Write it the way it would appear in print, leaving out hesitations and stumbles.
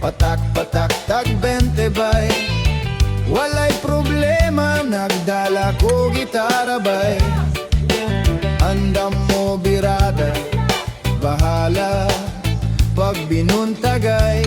patak-patak tag 20 bay. Walay problema, nagdala ko gitara bay. Andam mo birada, bahala pag binuntagay.